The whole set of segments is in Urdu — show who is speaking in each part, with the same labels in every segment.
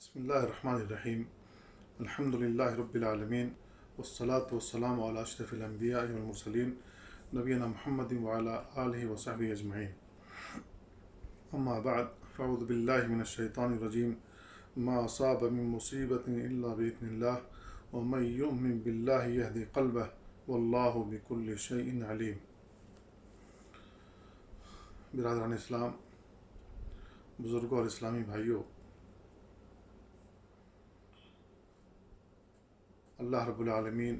Speaker 1: بسم اللہ الرحمن الرحیم الحمد للہ رب العالمین والصلاة والسلام علی اشرف الانبیاء والمرسلین نبینا محمد وعلی آلہ وصحبہ اجمعین اما بعد فاعوذ باللہ من الشیطان الرجیم ما اصاب من مصیبت الا باذن اللہ ومن یؤمن باللہ یہدی قلبہ واللہ بکل شیء علیم۔ برادران اسلام، بزرگوں اور اسلامی بھائیوں، اللہ رب العالمین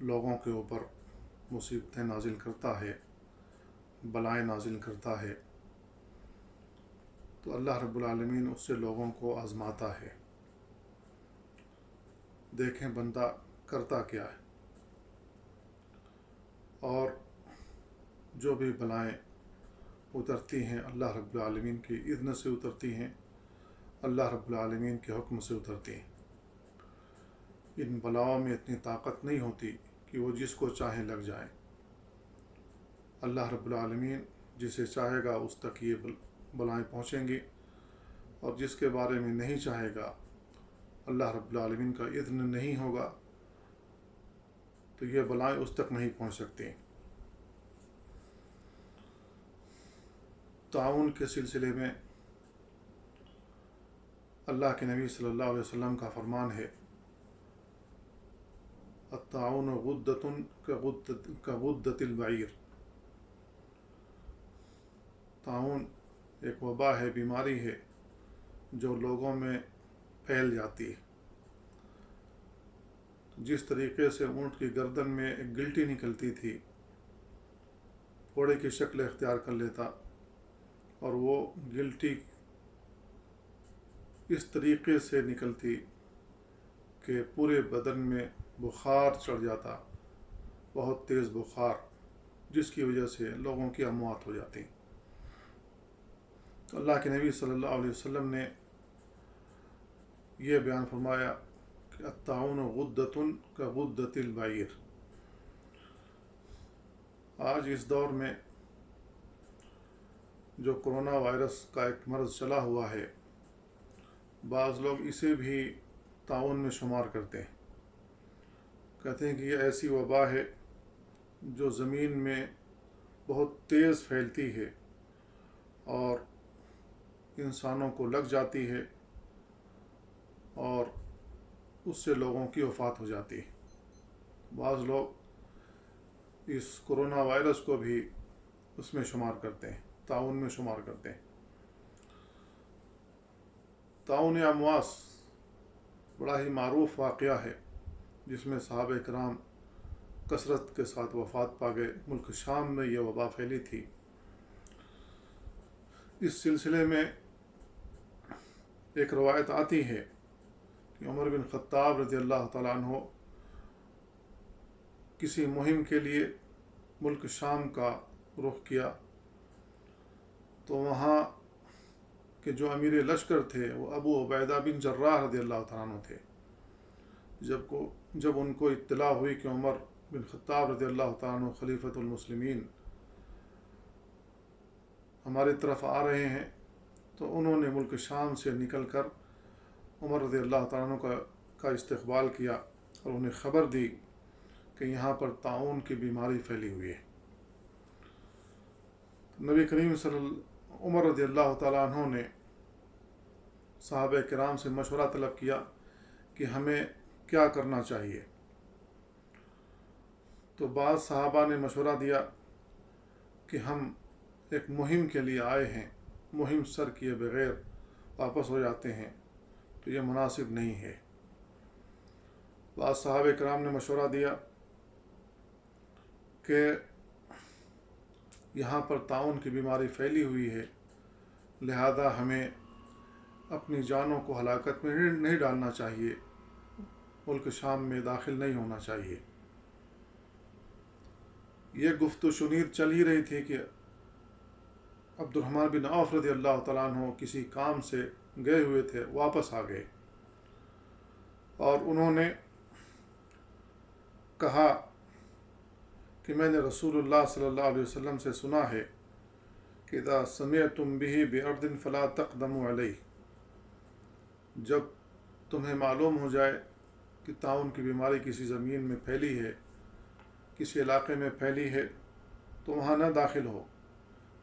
Speaker 1: لوگوں کے اوپر مصیبتیں نازل کرتا ہے، بلائیں نازل کرتا ہے، تو اللہ رب العالمین اس سے لوگوں کو آزماتا ہے۔ دیکھیں بندہ کرتا کیا ہے، اور جو بھی بلائیں اترتی ہیں اللہ رب العالمین کی اذن سے اترتی ہیں، اللہ رب العالمین کے حکم سے اترتی ہیں۔ ان بلاؤں میں اتنی طاقت نہیں ہوتی کہ وہ جس کو چاہیں لگ جائیں۔ اللہ رب العالمین جسے چاہے گا اس تک یہ بلائیں پہنچیں گی، اور جس کے بارے میں نہیں چاہے گا، اللہ رب العالمین کا اذن نہیں ہوگا، تو یہ بلائیں اس تک نہیں پہنچ سکتی۔ تعاون کے سلسلے میں اللہ کے نبی صلی اللہ علیہ وسلم کا فرمان ہے، الطاعون غدۃ کغدۃ البعیر۔ طاعون ایک وبا ہے، بیماری ہے جو لوگوں میں پھیل جاتی ہے۔ جس طریقے سے اونٹ کی گردن میں ایک گلٹی نکلتی تھی، پھوڑے کی شکل اختیار کر لیتا، اور وہ گلٹی اس طریقے سے نکلتی کہ پورے بدن میں بخار چڑھ جاتا، بہت تیز بخار، جس کی وجہ سے لوگوں کی اموات ہو جاتی۔ تو اللہ کے نبی صلی اللہ علیہ وسلم نے یہ بیان فرمایا کہ الطاعون غدۃ کغدۃ البعیر۔ آج اس دور میں جو کرونا وائرس کا ایک مرض چلا ہوا ہے، بعض لوگ اسے بھی طاعون میں شمار کرتے ہیں، کہتے ہیں کہ یہ ایسی وبا ہے جو زمین میں بہت تیز پھیلتی ہے اور انسانوں کو لگ جاتی ہے، اور اس سے لوگوں کی وفات ہو جاتی ہے۔ بعض لوگ اس کرونا وائرس کو بھی اس میں شمار کرتے ہیں، طاعون میں شمار کرتے ہیں۔ طاعون امواس بڑا ہی معروف واقعہ ہے، جس میں صحابہ کرام کثرت کے ساتھ وفات پا گئے۔ ملک شام میں یہ وبا پھیلی تھی۔ اس سلسلے میں ایک روایت آتی ہے کہ عمر بن خطاب رضی اللہ تعالیٰ عنہ کسی مہم کے لیے ملک شام کا رخ کیا، تو وہاں کہ جو امیر لشکر تھے وہ ابو عبیدہ بن جراح رضی اللہ تعالیٰ عنہ تھے۔ جب ان کو اطلاع ہوئی کہ عمر بن خطاب رضی اللہ تعالیٰ عنہ خلیفۃ المسلمین ہماری طرف آ رہے ہیں، تو انہوں نے ملک شام سے نکل کر عمر رضی اللہ تعالیٰ عنہ کا استقبال کیا اور انہیں خبر دی کہ یہاں پر طاعون کی بیماری پھیلی ہوئی ہے۔ نبی کریم عمر رضی اللہ تعالیٰ عنہ نے صحابہ کرام سے مشورہ طلب کیا کہ ہمیں کیا کرنا چاہیے۔ تو بعض صحابہ نے مشورہ دیا کہ ہم ایک مہم کے لیے آئے ہیں، مہم سر کیے بغیر واپس ہو جاتے ہیں تو یہ مناسب نہیں ہے۔ بعض صحابہ کرام نے مشورہ دیا کہ یہاں پر طاعون کی بیماری پھیلی ہوئی ہے، لہذا ہمیں اپنی جانوں کو ہلاکت میں نہیں ڈالنا چاہیے، ملک شام میں داخل نہیں ہونا چاہیے۔ یہ گفت و شنید چل ہی رہی تھی کہ عبد الرحمن بن عوف رضی اللہ تعالیٰ عنہ کسی کام سے گئے ہوئے تھے، واپس آ گئے، اور انہوں نے کہا کہ میں نے رسول اللہ صلی اللہ علیہ وسلم سے سنا ہے کہ اذا سمعتم به بأرض فلا تقدموا علیہ، جب تمہیں معلوم ہو جائے کہ طاعون کی بیماری کسی زمین میں پھیلی ہے، کسی علاقے میں پھیلی ہے، تو وہاں نہ داخل ہو۔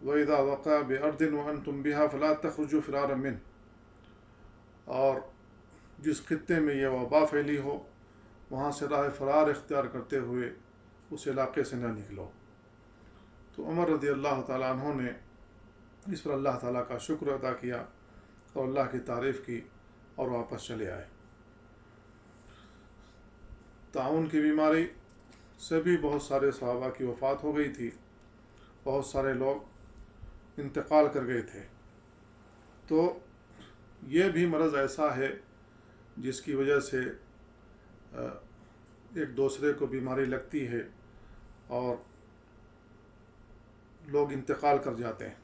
Speaker 1: وَإِذَا وَقَعَ بِأَرْضٍ وَأَنْتُمْ بِهَا فَلَا تَخْرُجُوا فِرَارًا مِنْهُ، اور جس خطے میں یہ وبا پھیلی ہو وہاں سے راہ فرار اختیار کرتے ہوئے اس علاقے سے نہ نکلو۔ تو عمر رضی اللہ تعالیٰ عنہ نے اس پر اللہ تعالیٰ کا شکر ادا کیا اور اللہ کی تعریف کی اور واپس چلے آئے۔ طاعون کی بیماری سے بھی بہت سارے صحابہ کی وفات ہو گئی تھی، بہت سارے لوگ انتقال کر گئے تھے۔ تو یہ بھی مرض ایسا ہے جس کی وجہ سے ایک دوسرے کو بیماری لگتی ہے اور لوگ انتقال کر جاتے ہیں۔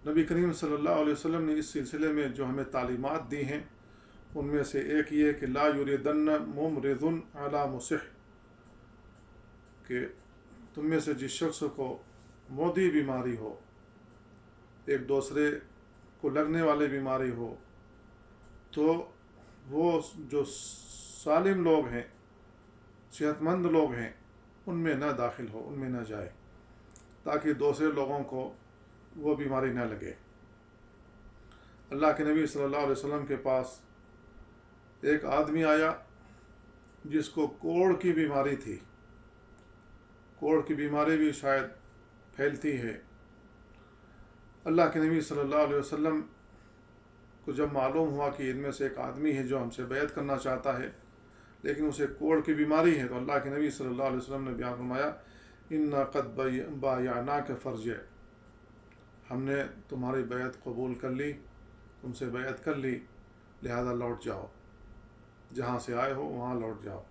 Speaker 1: نبی کریم صلی اللہ علیہ وسلم نے اس سلسلے میں جو ہمیں تعلیمات دی ہیں ان میں سے ایک یہ کہ لا یریدن ممرض علی مصح، کہ تم میں سے جس شخص کو مودی بیماری ہو، ایک دوسرے کو لگنے والی بیماری ہو، تو وہ جو سالم لوگ ہیں، صحت مند لوگ ہیں، ان میں نہ داخل ہو، ان میں نہ جائے، تاکہ دوسرے لوگوں کو وہ بیماری نہ لگے۔ اللہ کے نبی صلی اللہ علیہ وسلم کے پاس ایک آدمی آیا جس کو کوڑ کی بیماری تھی۔ کوڑ کی بیماری بھی شاید پھیلتی ہے۔ اللہ کے نبی صلی اللہ علیہ وسلم کو جب معلوم ہوا کہ ان میں سے ایک آدمی ہے جو ہم سے بیعت کرنا چاہتا ہے لیکن اسے کوڑ کی بیماری ہے، تو اللہ کے نبی صلی اللہ علیہ وسلم نے بیان فرمایا اِنَّا قَدْ بَایَعْنَاكَ فَارْجِعْ، ہم نے تمہاری بیعت قبول کر لی، تم سے بیعت کر لی، لہذا لوٹ جاؤ، جہاں سے آئے ہو وہاں لوٹ جاؤ۔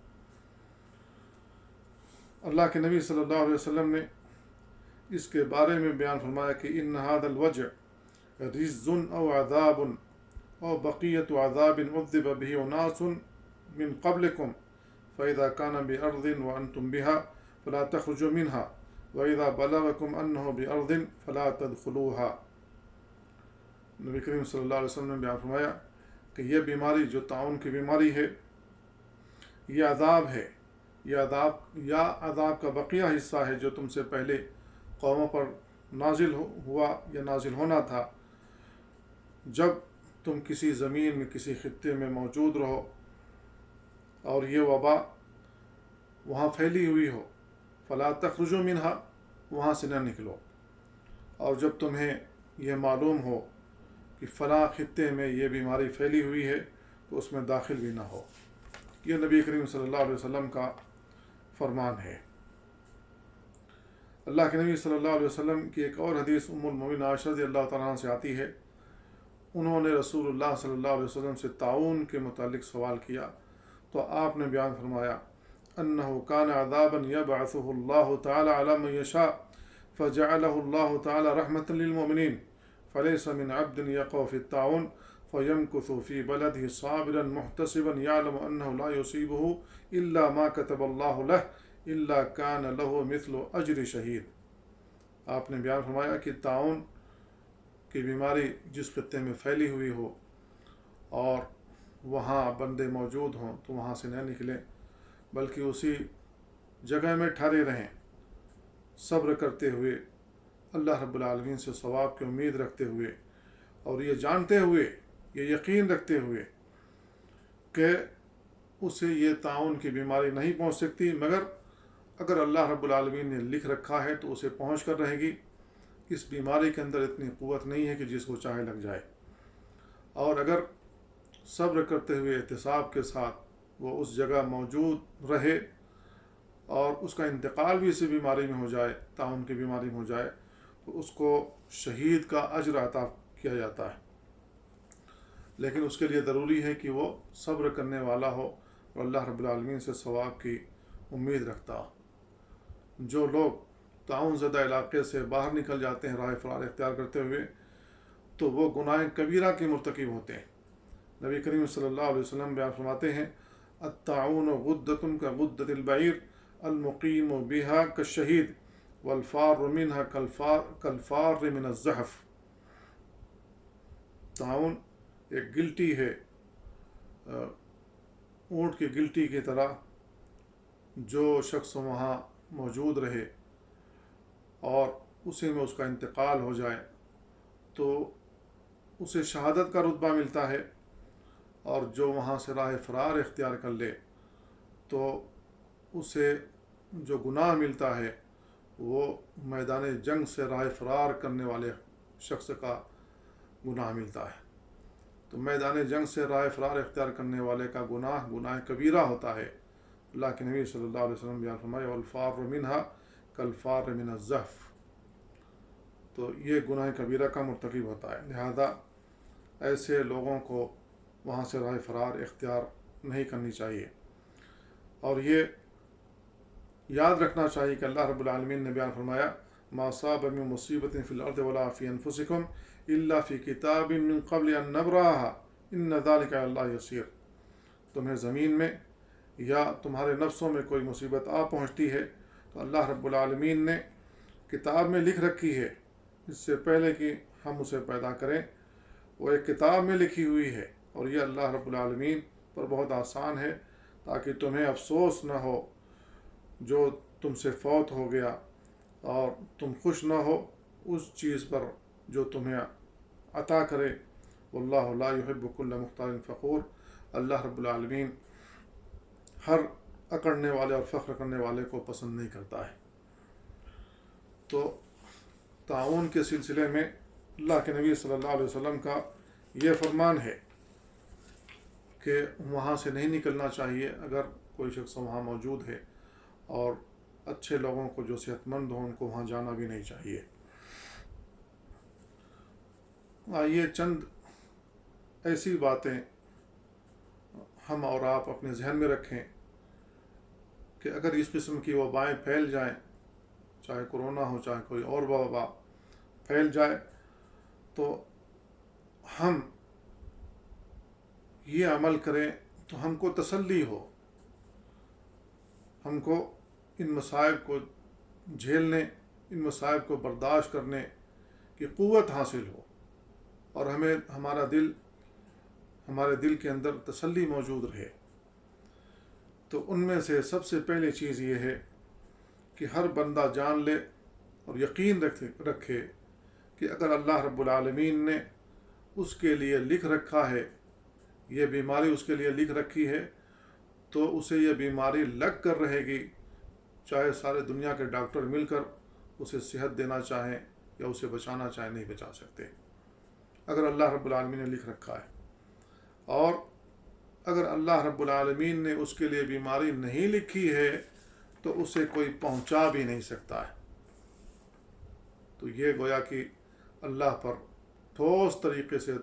Speaker 1: اللہ کے نبی صلی اللہ علیہ وسلم نے اس کے بارے میں بیان فرمایا کہ ان هذا الوجع رجز او عذاب او بقیت عذاب عذب به اناس من قبلكم فاذا كان بارض وانتم بها فلا تخرجوا منها واذا بلغكم انه بارض فلا تدخلوها۔ نبی کریم صلی اللہ علیہ وسلم نے بیان فرمایا کہ یہ بیماری جو طاعون کی بیماری ہے یہ عذاب ہے، یہ عذاب کا بقیہ حصہ ہے جو تم سے پہلے قوموں پر نازل ہوا یا نازل ہونا تھا۔ جب تم کسی زمین میں کسی خطے میں موجود رہو اور یہ وبا وہاں پھیلی ہوئی ہو، فلا تخرجوا منہا، وہاں سے نہ نکلو، اور جب تمہیں یہ معلوم ہو کہ فلاں خطے میں یہ بیماری پھیلی ہوئی ہے تو اس میں داخل بھی نہ ہو۔ یہ نبی کریم صلی اللہ علیہ وسلم کا فرمان ہے۔ اللہ کے نبی صلی اللہ علیہ وسلم کی ایک اور حدیث ام المؤمنین عائشہ رضی اللہ تعالیٰ عنہ سے آتی ہے، انہوں نے رسول اللہ صلی اللہ علیہ وسلم سے طاعون کے متعلق سوال کیا تو آپ نے بیان فرمایا انه كان عذابا يبعثه الله تعالى على من يشاء فجعله الله تعالى رحمة للمؤمنين فليس من عبد يقع في الطاعون فيمكث في بلده صابرا محتسبا يعلم انه لا يصيبه الا ما كتب الله له الا كان له مثل اجر شہید۔ آپ نے بیان فرمایا کہ طاعون کی بیماری جس خطے میں پھیلی ہوئی ہو اور وہاں بندے موجود ہوں تو وہاں سے نہ نکلیں، بلکہ اسی جگہ میں ٹھہرے رہیں، صبر کرتے ہوئے، اللہ رب العالمین سے ثواب کی امید رکھتے ہوئے، اور یہ جانتے ہوئے، یہ یقین رکھتے ہوئے کہ اسے یہ طاعون کی بیماری نہیں پہنچ سکتی، مگر اگر اللہ رب العالمین نے لکھ رکھا ہے تو اسے پہنچ کر رہے گی۔ اس بیماری کے اندر اتنی قوت نہیں ہے کہ جس کو چاہے لگ جائے، اور اگر صبر کرتے ہوئے احتساب کے ساتھ وہ اس جگہ موجود رہے اور اس کا انتقال بھی اسی بیماری میں ہو جائے، طاعون کی بیماری میں ہو جائے، تو اس کو شہید کا اجر عطا کیا جاتا ہے۔ لیکن اس کے لیے ضروری ہے کہ وہ صبر کرنے والا ہو اور اللہ رب العالمین سے ثواب کی امید رکھتا ہو۔ جو لوگ طاعون زدہ علاقے سے باہر نکل جاتے ہیں راہ فرار اختیار کرتے ہوئے، تو وہ گناہ کبیرہ کے مرتکب ہوتے ہیں۔ نبی کریم صلی اللہ علیہ وسلم بیان فرماتے ہیں الطاعون غدۃ کغدۃ البعیر المقیم بها کالشہید والفار منها کالفار من الزحف۔ طاعون ایک گلٹی ہے، اونٹ کی گلٹی کی طرح، جو شخص وہاں موجود رہے اور اسی میں اس کا انتقال ہو جائے تو اسے شہادت کا رتبہ ملتا ہے، اور جو وہاں سے راہ فرار اختیار کر لے تو اسے جو گناہ ملتا ہے وہ میدان جنگ سے راہ فرار کرنے والے شخص کا گناہ ملتا ہے۔ تو میدان جنگ سے راہ فرار اختیار کرنے والے کا گناہ کبیرہ ہوتا ہے۔ اللہ کے نبی صلی اللہ علیہ وسلم بیان فرمائے والفار منہا کالفار من الزحف، تو یہ گناہ کبیرہ کا مرتکب ہوتا ہے، لہذا ایسے لوگوں کو وہاں سے راہ فرار اختیار نہیں کرنی چاہیے۔ اور یہ یاد رکھنا چاہیے کہ اللہ رب العالمین نے بیان فرمایا ما اصاب من مصیبت فی الارض ولا فی انفسکم الا فی کتاب من قبل ان نبرأها ان ذلک علی اللہ یسیر، تمہیں زمین میں یا تمہارے نفسوں میں کوئی مصیبت آ پہنچتی ہے تو اللہ رب العالمین نے کتاب میں لکھ رکھی ہے، اس سے پہلے کہ ہم اسے پیدا کریں وہ ایک کتاب میں لکھی ہوئی ہے، اور یہ اللہ رب العالمین پر بہت آسان ہے تاکہ تمہیں افسوس نہ ہو جو تم سے فوت ہو گیا، اور تم خوش نہ ہو اس چیز پر جو تمہیں عطا کرے۔ واللہ لا يحب كل مختال فخور، اللہ رب العالمین ہر اکڑنے والے اور فخر کرنے والے کو پسند نہیں کرتا ہے۔ تو تعاون کے سلسلے میں اللہ کے نبی صلی اللہ علیہ وسلم کا یہ فرمان ہے کہ وہاں سے نہیں نکلنا چاہیے اگر کوئی شخص وہاں موجود ہے، اور اچھے لوگوں کو جو صحت مند ہوں ان کو وہاں جانا بھی نہیں چاہیے۔ آئیے چند ایسی باتیں ہم اور آپ اپنے ذہن میں رکھیں کہ اگر اس قسم کی وبائیں پھیل جائیں، چاہے کرونا ہو چاہے کوئی اور وبا پھیل جائے، تو ہم یہ عمل کریں تو ہم کو تسلی ہو، ہم کو ان مصائب کو جھیلنے، ان مصائب کو برداشت کرنے کی قوت حاصل ہو، اور ہمارے دل کے اندر تسلی موجود رہے۔ تو ان میں سے سب سے پہلی چیز یہ ہے کہ ہر بندہ جان لے اور یقین رکھے کہ اگر اللہ رب العالمین نے اس کے لیے لکھ رکھا ہے، یہ بیماری اس کے لیے لکھ رکھی ہے، تو اسے یہ بیماری لگ کر رہے گی، چاہے سارے دنیا کے ڈاکٹر مل کر اسے صحت دینا چاہیں یا اسے بچانا چاہیں، نہیں بچا سکتے اگر اللہ رب العالمین نے لکھ رکھا ہے۔ اور اگر اللہ رب العالمین نے اس کے لیے بیماری نہیں لکھی ہے تو اسے کوئی پہنچا بھی نہیں سکتا ہے۔ تو یہ گویا کہ اللہ پر ٹھوس طریقے سے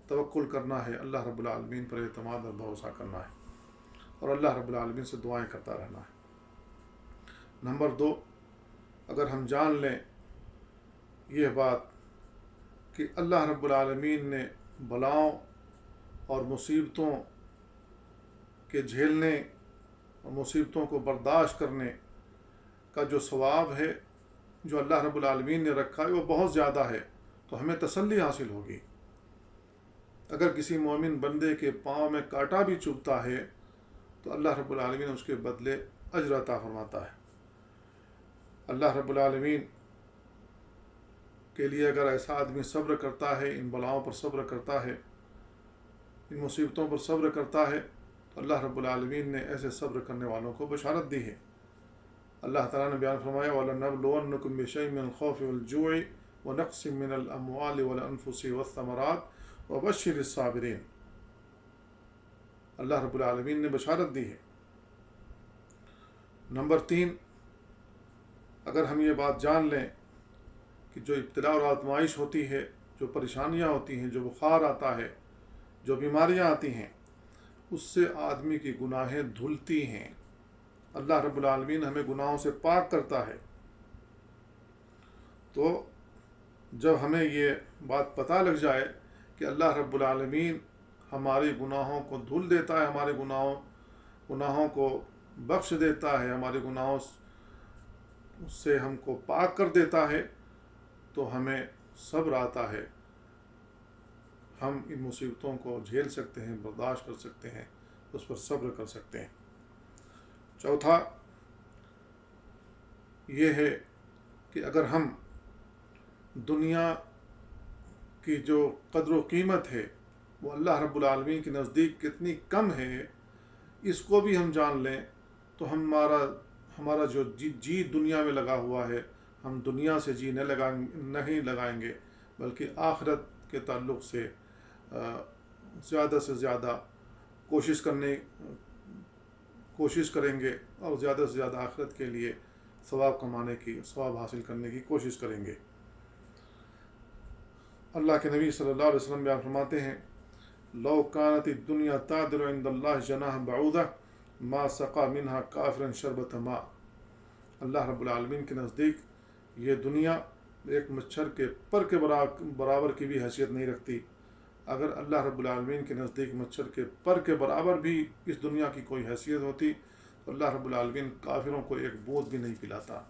Speaker 1: توکل کرنا ہے، اللہ رب العالمین پر اعتماد اور بھروسہ کرنا ہے، اور اللہ رب العالمین سے دعائیں کرتا رہنا ہے۔ نمبر 2، اگر ہم جان لیں یہ بات کہ اللہ رب العالمین نے بلاؤں اور مصیبتوں کے جھیلنے اور مصیبتوں کو برداشت کرنے کا جو ثواب ہے جو اللہ رب العالمین نے رکھا ہے وہ بہت زیادہ ہے، تو ہمیں تسلی حاصل ہوگی۔ اگر کسی مومن بندے کے پاؤں میں کانٹا بھی چبھتا ہے تو اللہ رب العالمین اس کے بدلے اجر عطا فرماتا ہے۔ اللہ رب العالمین کے لیے اگر ایسا آدمی صبر کرتا ہے، ان بلاؤں پر صبر کرتا ہے، ان مصیبتوں پر صبر کرتا ہے، تو اللہ رب العالمین نے ایسے صبر کرنے والوں کو بشارت دی ہے۔ اللہ تعالیٰ نے بیان فرمایا وَلَنَبْلُوَنَّكُمْ بِشَيْءٍ مِّنَ الْخَوْفِ وَالْجُوعِ وَنَقْصٍ مِّنَ الْأَمْوَالِ وَالْأَنفُسِ وَالثَّمَرَاتِ وَبَشِّرِ الصَّابِرِينَ، اللہ رب العالمین نے بشارت دی ہے۔ نمبر 3، اگر ہم یہ بات جان لیں کہ جو ابتلاء اور آزمائش ہوتی ہے، جو پریشانیاں ہوتی ہیں، جو بخار آتا ہے، جو بیماریاں آتی ہیں، اس سے آدمی کی گناہیں دھلتی ہیں، اللہ رب العالمین ہمیں گناہوں سے پاک کرتا ہے۔ تو جب ہمیں یہ بات پتہ لگ جائے کہ اللہ رب العالمین ہمارے گناہوں کو دھل دیتا ہے، ہمارے گناہوں کو بخش دیتا ہے، ہمارے گناہوں سے ہم کو پاک کر دیتا ہے، تو ہمیں صبر آتا ہے، ہم ان مصیبتوں کو جھیل سکتے ہیں، برداشت کر سکتے ہیں، اس پر صبر کر سکتے ہیں۔ چوتھا یہ ہے کہ اگر ہم دنیا کی جو قدر و قیمت ہے وہ اللہ رب العالمین کے نزدیک کتنی کم ہے، اس کو بھی ہم جان لیں تو ہمارا جو جی دنیا میں لگا ہوا ہے، ہم دنیا سے جی نہیں لگائیں گے، بلکہ آخرت کے تعلق سے زیادہ سے زیادہ کوشش کریں گے، اور زیادہ سے زیادہ آخرت کے لیے ثواب حاصل کرنے کی کوشش کریں گے۔ اللہ کے نبی صلی اللہ علیہ وسلم بیان فرماتے ہیں، لو کانت الدنیا تعدل عند اللہ جناح بعوضہ ما سقا منہا کافرا شربۃ ماء۔ اللہ رب العالمین کے نزدیک یہ دنیا ایک مچھر کے پر کے برابر کی بھی حیثیت نہیں رکھتی۔ اگر اللہ رب العالمین کے نزدیک مچھر کے پر کے برابر بھی اس دنیا کی کوئی حیثیت ہوتی تو اللہ رب العالمین کافروں کو ایک بوند بھی نہیں پلاتا،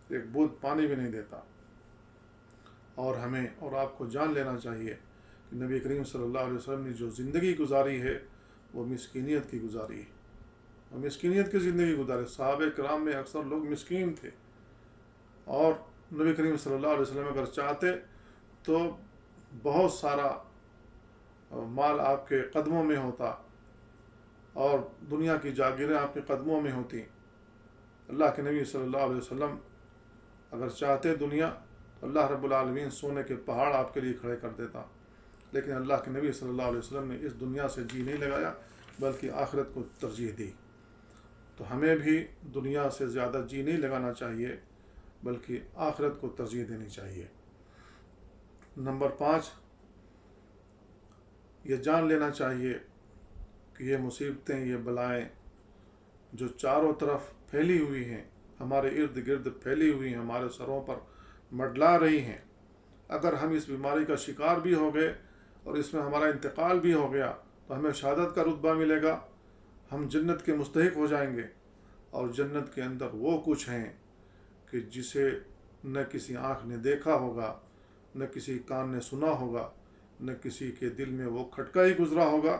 Speaker 1: ایک بوند پانی بھی نہیں دیتا۔ اور ہمیں اور آپ کو جان لینا چاہیے کہ نبی کریم صلی اللہ علیہ وسلم نے جو زندگی گزاری ہے وہ مسکینیت کی گزاری ہے، اور مسکینیت کی زندگی گزاری۔ صحابہ کرام میں اکثر لوگ مسکین تھے، اور نبی کریم صلی اللہ علیہ وسلم اگر چاہتے تو بہت سارا مال آپ کے قدموں میں ہوتا، اور دنیا کی جاگیریں آپ کے قدموں میں ہوتی۔ اللہ کے نبی صلی اللہ علیہ وسلم اگر چاہتے دنیا تو اللہ رب العالمین سونے کے پہاڑ آپ کے لیے کھڑے کر دیتا، لیکن اللہ کے نبی صلی اللہ علیہ وسلم نے اس دنیا سے جی نہیں لگایا بلکہ آخرت کو ترجیح دی۔ تو ہمیں بھی دنیا سے زیادہ جی نہیں لگانا چاہیے بلکہ آخرت کو ترجیح دینی چاہیے۔ نمبر 5، یہ جان لینا چاہیے کہ یہ مصیبتیں، یہ بلائیں جو چاروں طرف پھیلی ہوئی ہیں، ہمارے ارد گرد پھیلی ہوئی ہیں، ہمارے سروں پر منڈلا رہی ہیں، اگر ہم اس بیماری کا شکار بھی ہو گئے اور اس میں ہمارا انتقال بھی ہو گیا تو ہمیں شہادت کا رتبہ ملے گا، ہم جنت کے مستحق ہو جائیں گے۔ اور جنت کے اندر وہ کچھ ہیں کہ جسے نہ کسی آنکھ نے دیکھا ہوگا، نہ کسی کان نے سنا ہوگا، نہ کسی کے دل میں وہ کھٹکا ہی گزرا ہوگا۔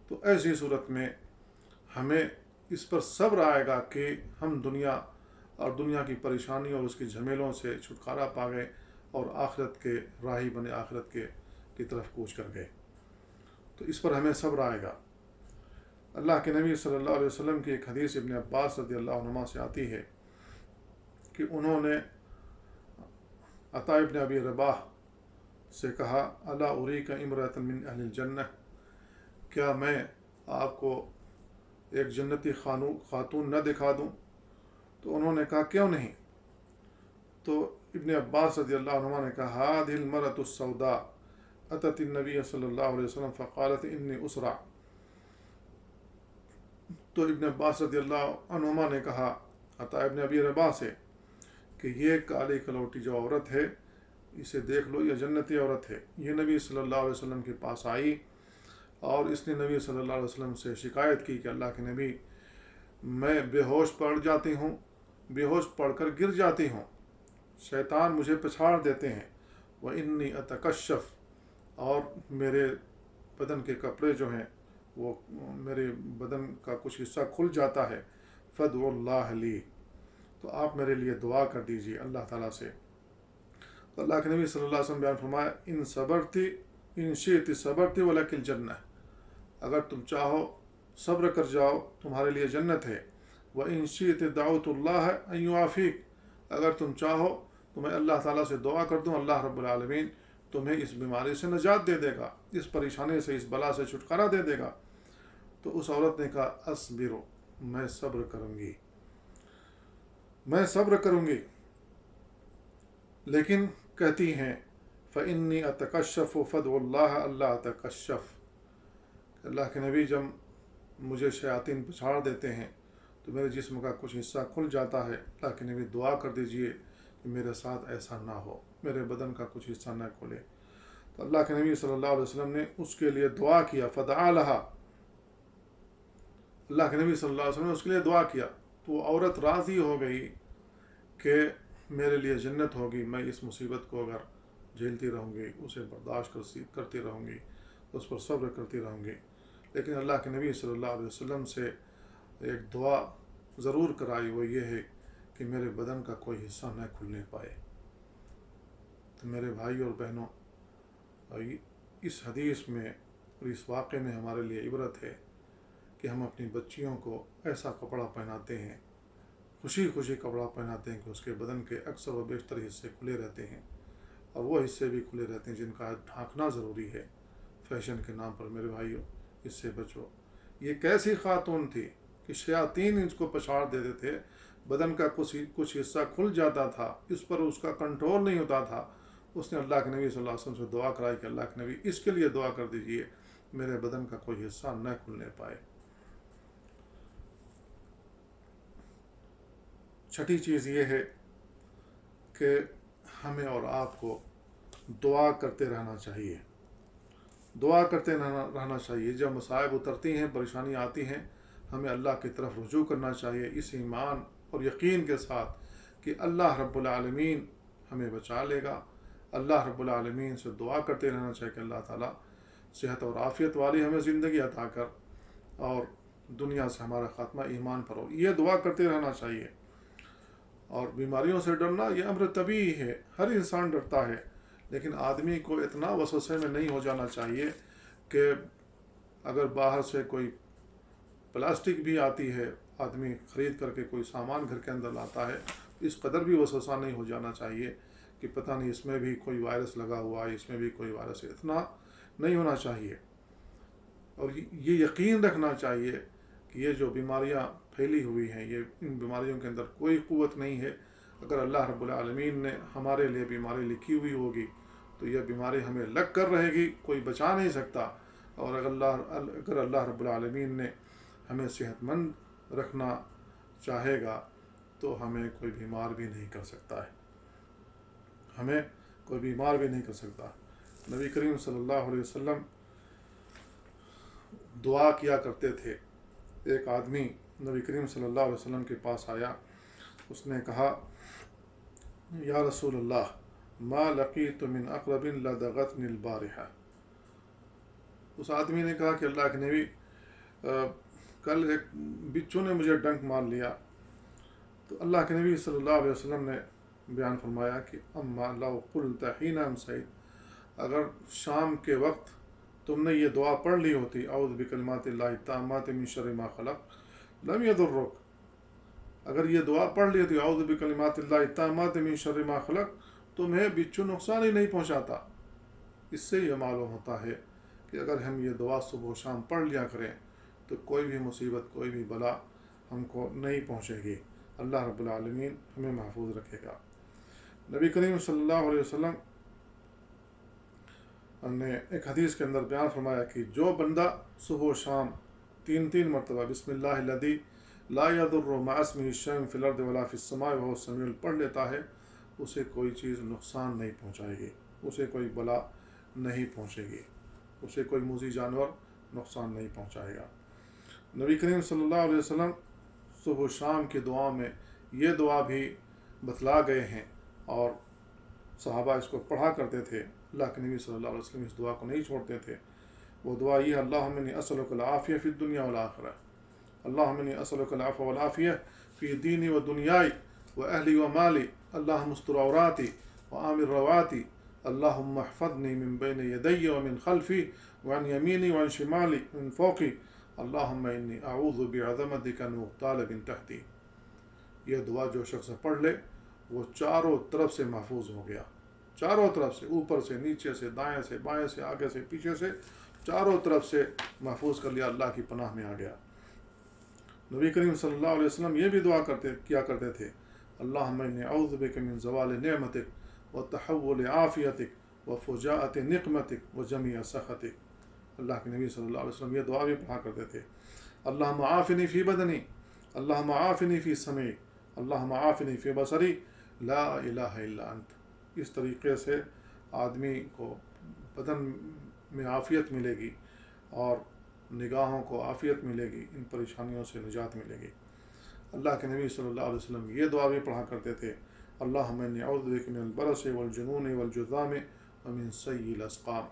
Speaker 1: تو ایسی صورت میں ہمیں اس پر صبر آئے گا کہ ہم دنیا کی پریشانی اور اس کی جھمیلوں سے چھٹکارا پا گئے اور آخرت کے راہی بنے، آخرت کی طرف کوچ کر گئے۔ تو اس پر ہمیں صبر آئے گا۔ اللہ کے نبی صلی اللہ علیہ وسلم کی ایک حدیث ابن عباس رضی اللہ عنہما سے آتی ہے کہ انہوں نے عطاء ابن ابی رباح سے کہا، الا اریک امرأۃ من اہل الجنہ، کیا میں آپ کو ایک جنتی خاتون نہ دکھا دوں؟ تو انہوں نے کہا کیوں نہیں؟ تو ابن عباس رضی اللہ عنہما نے کہا، هذه المرأة السوداء اتت النبی صلی اللہ علیہ وسلم فقالت انی اسرع۔ تو ابن عباس رضی اللہ عنہما نے کہا عطاء ابن ابی رباح سے کہ یہ کالی کلوٹی جو عورت ہے اسے دیکھ لو، یہ جنتی عورت ہے۔ یہ نبی صلی اللہ علیہ وسلم کے پاس آئی اور اس نے نبی صلی اللہ علیہ وسلم سے شکایت کی کہ اللہ کے نبی، میں بے ہوش پڑ جاتی ہوں، بے ہوش پڑ کر گر جاتی ہوں، شیطان مجھے پچھاڑ دیتے ہیں، وَإِنِّي أَتَكَشَّفُ، اور میرے بدن کے کپڑے جو ہیں وہ میرے بدن کا کچھ حصہ کھل جاتا ہے، فَادْعُوا اللَّهَ لِي، تو آپ میرے لیے دعا کر دیجیے اللہ تعالیٰ سے۔ تو اللہ کے نبی صلی اللہ علیہ وسلم بیان فرمایا، ان صبرتی ان شئت صبرتی وَلَكِ الْجَنَّةُ، اگر تم چاہو صبر کر جاؤ تمہارے لیے جنت ہے۔ وَإِن شِئْتِ دَعَوْتُ اللَّهَ أَن يُعَافِيكَ، اگر تم چاہو تو میں اللہ تعالیٰ سے دعا کر دوں، اللہ رب العالمین تمہیں اس بیماری سے نجات دے دے گا، اس پریشانی سے، اس بلا سے چھٹکارا دے دے گا۔ تو اس عورت نے کہا، اصبر، میں صبر کروں گی، میں صبر کروں گی، لیکن کہتی ہیں فَإِنِّي أَتَكَشَّفُ فَادْعُوا اللَّهَ أَلَّا أَتَكَشَّفُ، اللہ کے نبی جب مجھے شیاطین پچھاڑ دیتے ہیں تو میرے جسم کا کچھ حصہ کھل جاتا ہے، اللہ کے نبی دعا کر دیجئے کہ میرے ساتھ ایسا نہ ہو، میرے بدن کا کچھ حصہ نہ کھلے۔ تو اللہ کے نبی صلی اللہ علیہ وسلم نے اس کے لیے دعا کیا، فدعا لہا، اللہ کے نبی صلی اللہ علیہ وسلم نے اس کے لیے دعا کیا، تو وہ عورت راضی ہو گئی کہ میرے لیے جنت ہوگی، میں اس مصیبت کو اگر جھیلتی رہوں گی، اسے برداشت کرتی رہوں گی، اس پر صبر کرتی رہوں گی۔ لیکن اللہ کے نبی صلی اللہ علیہ وسلم سے ایک دعا ضرور کرائی، وہ یہ ہے کہ میرے بدن کا کوئی حصہ نہ کھلنے پائے۔ تو میرے بھائی اور بہنوں، اس حدیث میں اور اس واقعے میں ہمارے لیے عبرت ہے کہ ہم اپنی بچیوں کو ایسا کپڑا پہناتے ہیں، خوشی خوشی کپڑا پہناتے ہیں کہ اس کے بدن کے اکثر و بیشتر حصے کھلے رہتے ہیں، اور وہ حصے بھی کھلے رہتے ہیں جن کا ڈھانکنا ضروری ہے فیشن کے نام پر۔ میرے بھائیوں، اس سے بچو۔ یہ کیسی خاتون تھی کہ شیاطین اس کو پچھاڑ دیتے تھے، بدن کا کچھ حصہ کھل جاتا تھا، اس پر اس کا کنٹرول نہیں ہوتا تھا۔ اس نے اللہ کے نبی صلی اللہ علیہ وسلم سے دعا کرائی کہ اللہ کے نبی اس کے لیے دعا کر دیجئے میرے بدن کا کوئی حصہ نہ کھلنے پائے۔ چھٹی چیز یہ ہے کہ ہمیں اور آپ کو دعا کرتے رہنا چاہیے، دعا کرتے رہنا چاہیے۔ جب مصائب اترتی ہیں، پریشانی آتی ہیں، ہمیں اللہ کی طرف رجوع کرنا چاہیے اس ایمان اور یقین کے ساتھ کہ اللہ رب العالمین ہمیں بچا لے گا۔ اللہ رب العالمین سے دعا کرتے رہنا چاہیے کہ اللہ تعالیٰ صحت اور عافیت والی ہمیں زندگی عطا کر اور دنیا سے ہمارا خاتمہ ایمان پر ہو، یہ دعا کرتے رہنا چاہیے۔ اور بیماریوں سے ڈرنا یہ امر طبیعی ہے، ہر انسان ڈرتا ہے، لیکن آدمی کو اتنا وسوسے میں نہیں ہو جانا چاہیے کہ اگر باہر سے کوئی پلاسٹک بھی آتی ہے، آدمی خرید کر کے کوئی سامان گھر کے اندر لاتا ہے، اس قدر بھی وسوسہ نہیں ہو جانا چاہیے کہ پتہ نہیں اس میں بھی کوئی وائرس لگا ہوا ہے، اس میں بھی کوئی وائرس ہے، اتنا نہیں ہونا چاہیے۔ اور یہ یقین رکھنا چاہیے کہ یہ جو بیماریاں پھیلی ہوئی ہیں، یہ ان بیماریوں کے اندر کوئی قوت نہیں ہے۔ اگر اللہ رب العالمین نے ہمارے لیے بیماری لکھی ہوئی ہوگی تو یہ بیماری ہمیں لگ کر رہے گی، کوئی بچا نہیں سکتا۔ اور اگر اللہ رب العالمین نے ہمیں صحت مند رکھنا چاہے گا تو ہمیں کوئی بیمار بھی نہیں کر سکتا ہے، ہمیں کوئی بیمار بھی نہیں کر سکتا۔ نبی کریم صلی اللہ علیہ وسلم دعا کیا کرتے تھے۔ ایک آدمی نبی کریم صلی اللہ علیہ وسلم کے پاس آیا، اس نے کہا یا رسول اللہ ما لقیت من اقرب لدغتنی البارحہ۔ اس آدمی نے کہا کہ اللہ کے نبی، کل ایک بچھو نے مجھے ڈنک مار لیا۔ تو اللہ کے نبی صلی اللہ علیہ وسلم نے بیان فرمایا کہ اما لو قلت حین امسیت، اگر شام کے وقت تم نے یہ دعا پڑھ لی ہوتی اعوذ بکلمات اللہ التامات من شر ما خلق لم یضرک، اگر یہ دعا پڑھ لی ہوتی اعوذ بکلمات اللہ التامات من شر ما خلق، تمہیں بچھو نقصان ہی نہیں پہنچاتا۔ اس سے یہ معلوم ہوتا ہے کہ اگر ہم یہ دعا صبح و شام پڑھ لیا کریں تو کوئی بھی مصیبت، کوئی بھی بلا ہم کو نہیں پہنچے گی، اللہ رب العالمین ہمیں محفوظ رکھے گا۔ نبی کریم صلی اللہ علیہ وسلم نے ایک حدیث کے اندر بیان فرمایا کہ جو بندہ صبح و شام 3 مرتبہ بسم اللہ الذی لا یضر مع اسمہ شیء فی الارض ولا فی السماء وهو السمیع پڑھ لیتا ہے، اسے کوئی چیز نقصان نہیں پہنچائے گی، اسے کوئی بلا نہیں پہنچے گی، اسے کوئی موذی جانور نقصان نہیں پہنچائے گا۔ نبی کریم صلی اللہ علیہ وسلم صبح و شام کی دعا میں یہ دعا بھی بتلا گئے ہیں اور صحابہ اس کو پڑھا کرتے تھے۔ اللہ کے نبی صلی اللہ علیہ وسلم اس دعا کو نہیں چھوڑتے تھے۔ وہ دعا یہ اللہم انی اسألک العافیہ فی الدنیا والآخرہ، اللہم انی اسألک العفو والعافیہ فی دینی و دنیائی و اہلی و مالی، اللہم استر عوراتی و آمن رواتی، اللہم احفظنی من بین یدی و من خلفی وعن یمینی وعن شمالی من فوقی، اللہم انی اعوذ بعظمتک ان اغتال من تحتی۔ یہ دعا جو شخص پڑھ لے وہ چاروں طرف سے محفوظ ہو گیا، چاروں طرف سے، اوپر سے، نیچے سے، دائیں سے، بائیں سے، آگے سے، پیچھے سے، چاروں طرف سے محفوظ کر لیا، اللہ کی پناہ میں آ گیا۔ نبی کریم صلی اللہ علیہ وسلم یہ بھی دعا کیا کرتے تھے اللہم انی اعوذ بک من زوال نعمتک و تحول عافیتک و فجاءت نقمتک و جمیع سخطک۔ اللہ کے نبی صلی اللہ علیہ وسلم یہ دعا بھی پڑھا کرتے تھے اللہم عافنی فی بدنی، اللہم عافنی فی سمعی، اللہم عافنی فی بصری، لا الہ الا انت۔ اس طریقے سے آدمی کو بدن میں عافیت ملے گی اور نگاہوں کو عافیت ملے گی، ان پریشانیوں سے نجات ملے گی۔ اللہ کے نبی صلی اللہ علیہ وسلم یہ دعا بھی پڑھا کرتے تھے اللہم انی اعوذ بک من البرص والجنون والجذام ومن سیئ الاسقام،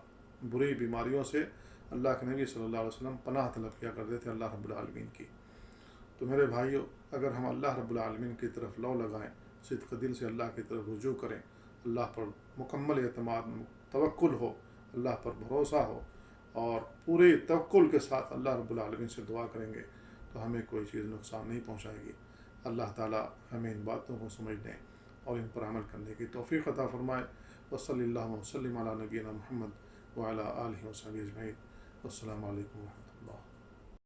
Speaker 1: بری بیماریوں سے اللہ کے نبی صلی اللہ علیہ وسلم پناہ طلب کیا کرتے تھے اللہ رب العالمین کی۔ تو میرے بھائیوں، اگر ہم اللہ رب العالمین کی طرف لو لگائیں، صدق دل سے اللہ کی طرف رجوع کریں، اللہ پر مکمل اعتماد توکل ہو، اللہ پر بھروسہ ہو، اور پورے توکل کے ساتھ اللہ رب العالمین سے دعا کریں گے تو ہمیں کوئی چیز نقصان نہیں پہنچائے گی۔ اللہ تعالی ہمیں ان باتوں کو سمجھنے اور ان پر عمل کرنے کی توفیق عطا فرمائے۔ وصلی اللہ وسلم علی نبینا محمد وعلی آلہ وصحبہ اجمعین۔ السلام علیکم ورحمۃ اللہ۔